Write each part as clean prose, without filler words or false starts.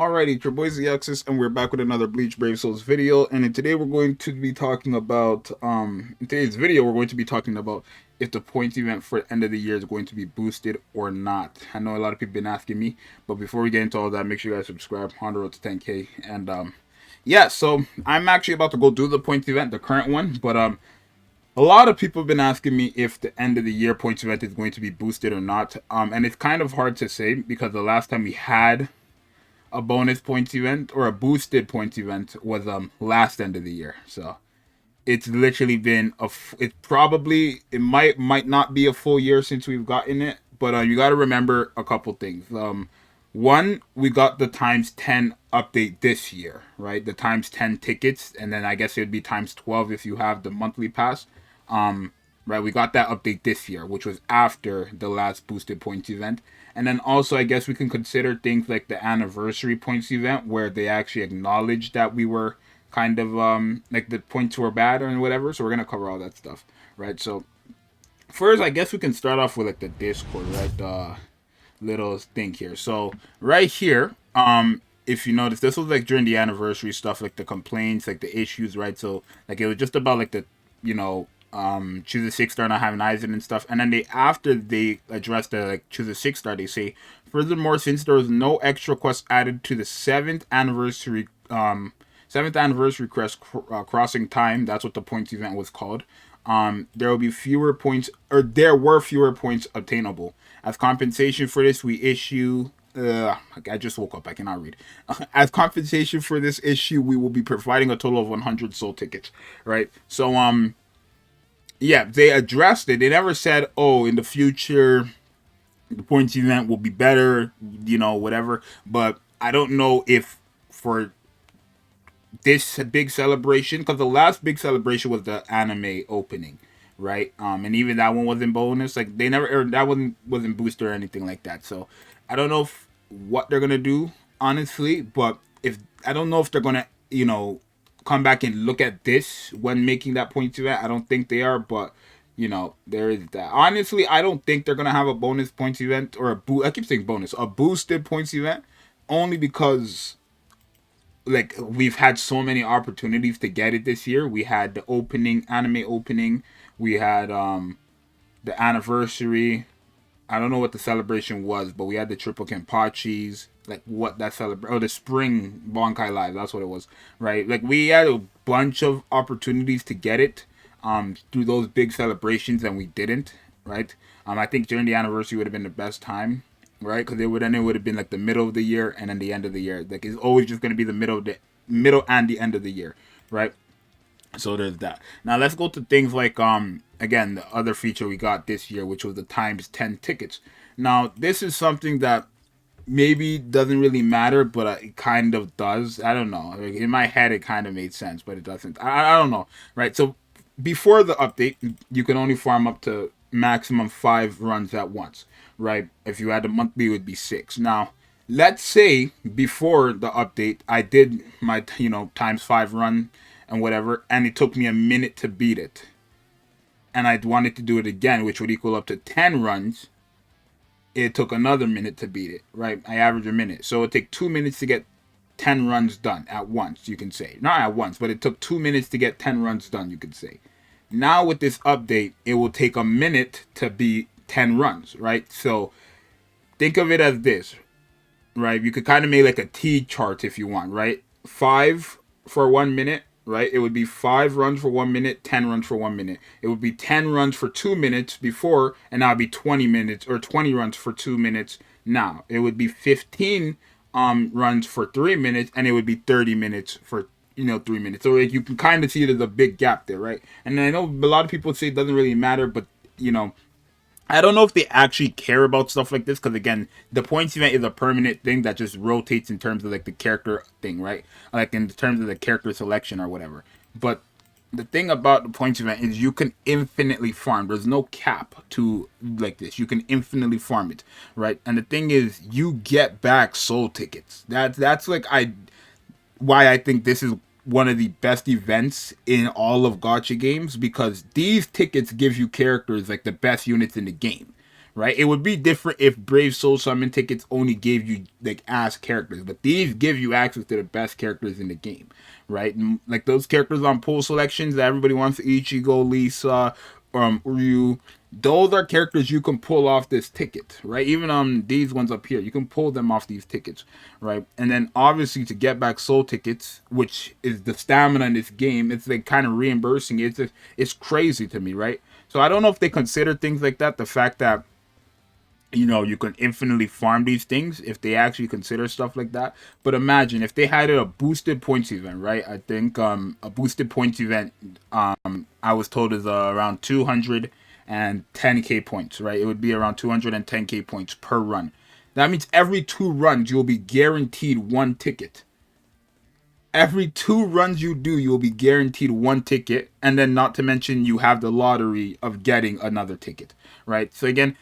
Alrighty, it's your boy ZXS, and we're back with another Bleach Brave Souls video. And today we're going to be talking about, in today's video, we're going to be talking about if the points event for the end of the year is going to be boosted or not. I know a lot of people have been asking me, but before we get into all that, make sure you guys subscribe on the road to 10K. And, yeah, so I'm actually about to go do the points event, the current one, but, a lot of people have been asking me if the end of the year points event is going to be boosted or not. And it's kind of hard to say because the last time we had a bonus points event or a boosted points event was last end of the year. So it's literally been it might not be a full year since we've gotten it, but you got to remember a couple things. One, we got the times 10 update this year, right? The times 10 tickets, and then I guess it would be times 12 if you have the monthly pass. Right, we got that update this year, which was after the last boosted points event. And then also, I guess we can consider things like the anniversary points event, where they actually acknowledged that we were kind of like the points were bad or whatever. So we're gonna cover all that stuff, right? So first, I guess we can start off with like the Discord, right? The little thing here. So right here, if you notice, this was like during the anniversary stuff, like the complaints, like the issues, right? So like it was just about like the, you know, choose a 6 star not having eyes in and stuff. And then after they address the like choose a 6 star, they say, furthermore, since there was no extra quest added to the seventh anniversary crossing time, that's what the points event was called. There will be fewer points, or there were fewer points obtainable. As compensation for this, we issue. I just woke up. I cannot read. As compensation for this issue, we will be providing a total of 100 soul tickets. Right. So yeah, they addressed it. They never said, oh, in the future, the points event will be better, you know, whatever. But I don't know if for this big celebration, because the last big celebration was the anime opening, right? And even that one wasn't bonus. Like they never, or that wasn't booster or anything like that. So I don't know what they're gonna do, honestly. But if I don't know if they're gonna, you know, come back and look at this when making that points event. I don't think they are, but you know, there is that. Honestly, I don't think they're gonna have a bonus points event or I keep saying bonus, a boosted points event, only because like we've had so many opportunities to get it this year. We had the opening, anime opening. We had the anniversary. I don't know what the celebration was, but we had the triple Kenpachis. Like what that celebration? Oh, the spring Bonkai Live. That's what it was, right? Like we had a bunch of opportunities to get it, through those big celebrations, and we didn't, right? I think during the anniversary would have been the best time, right? Because it would have been like the middle of the year and then the end of the year. Like it's always just going to be the middle and the end of the year, right? So there's that. Now let's go to things like again, the other feature we got this year, which was the times 10 tickets. Now this is something that maybe doesn't really matter, but it kind of does. I don't know. Like, in my head, it kind of made sense, but it doesn't. I don't know, right? So before the update, you can only farm up to maximum 5 runs at once, right? If you had a monthly, it would be 6. Now, let's say before the update, I did my times 5 run and whatever, and it took me a minute to beat it, and I wanted to do it again, which would equal up to 10 runs. It took another minute to beat it, right? I average a minute. So it would take 2 minutes to get 10 runs done at once, you can say. Not at once, but it took 2 minutes to get 10 runs done, you could say. Now with this update, it will take a minute to beat 10 runs, right? So think of it as this, right? You could kind of make like a T chart if you want, right? 5 for 1 minute, right? It would be 5 runs for 1 minute, 10 runs for 1 minute. It would be 10 runs for 2 minutes before, and now it'd be 20 minutes or 20 runs for 2 minutes. Now it would be 15 runs for 3 minutes, and it would be 30 minutes for 3 minutes. So like, you can kind of see there's a big gap there, right? And I know a lot of people say it doesn't really matter, but I don't know if they actually care about stuff like this because again, the points event is a permanent thing that just rotates in terms of like the character thing, right? Like in terms of the character selection or whatever. But the thing about the points event is you can infinitely farm. There's no cap to like this. You can infinitely farm it, right? And the thing is, you get back soul tickets. That's like why I think this is one of the best events in all of gacha games because these tickets give you characters like the best units in the game, right? It would be different if Brave Soul Summon tickets only gave you like ass characters, but these give you access to the best characters in the game, right? And, like those characters on pool selections that everybody wants, Ichigo, Lisa, Ryu. Those are characters you can pull off this ticket, right? Even these ones up here, you can pull them off these tickets, right? And then obviously to get back soul tickets, which is the stamina in this game, it's like kind of reimbursing it. It's crazy to me, right? So I don't know if they consider things like that. The fact that you can infinitely farm these things if they actually consider stuff like that. But imagine if they had a boosted points event, right? I think a boosted points event, I was told is around 210k points, right? It would be around 210k points per run. That means every 2 runs you'll be guaranteed one ticket. Every 2 runs you do, you'll be guaranteed one ticket, and then not to mention you have the lottery of getting another ticket, right? So again,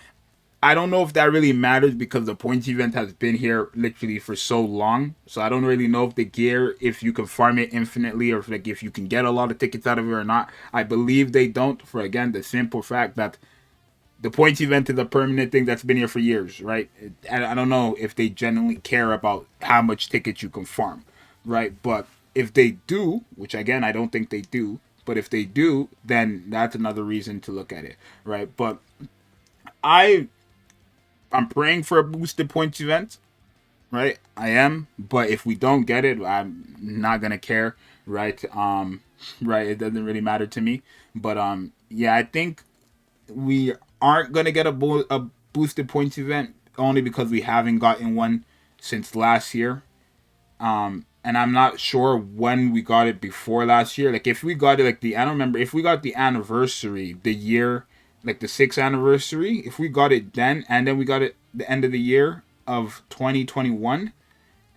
I don't know if that really matters because the points event has been here literally for so long. So I don't really know if the gear, if you can farm it infinitely or if you can get a lot of tickets out of it or not. I believe they don't, for again the simple fact that the points event is a permanent thing that's been here for years, right? I don't know if they genuinely care about how much tickets you can farm, right? But if they do, which again I don't think they do, but if they do, then that's another reason to look at it, right? But I I'm praying for a boosted points event, right? I am, but if we don't get it, I'm not gonna care, right? Right, it doesn't really matter to me. But yeah, I think we aren't gonna get a boosted points event only because we haven't gotten one since last year. And I'm not sure when we got it before last year. Like if we got it like I don't remember if we got the anniversary, the year, like the 6th anniversary, if we got it then and then we got it the end of the year of 2021,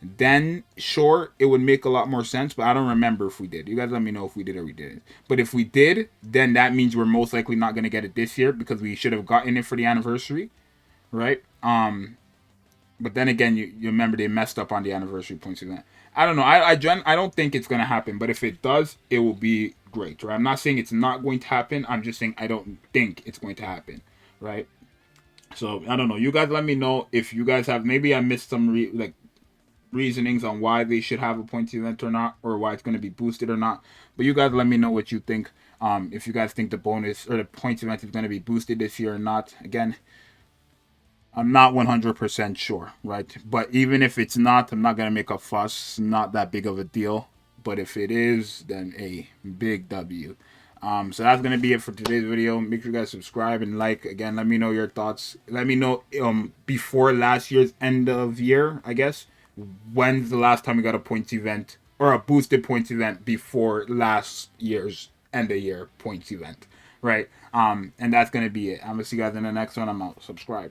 then sure it would make a lot more sense, but I don't remember if we did. You guys let me know if we did or we didn't. But if we did, then that means we're most likely not going to get it this year because we should have gotten it for the anniversary, right? But then again, you remember they messed up on the anniversary points event. I don't know. I don't think it's gonna happen. But if it does, it will be great. Right? I'm not saying it's not going to happen. I'm just saying I don't think it's going to happen. Right? So I don't know. You guys let me know if you guys have. Maybe I missed some reasonings on why they should have a points event or not, or why it's going to be boosted or not. But you guys let me know what you think. If you guys think the bonus or the points event is going to be boosted this year or not. Again, I'm not 100% sure, right? But even if it's not, I'm not going to make a fuss. Not that big of a deal. But if it is, then a big W. So that's going to be it for today's video. Make sure you guys subscribe and like. Again, let me know your thoughts. Let me know before last year's end of year, I guess. When's the last time we got a points event or a boosted points event before last year's end of year points event, right? And that's going to be it. I'm going to see you guys in the next one. I'm out. Subscribe.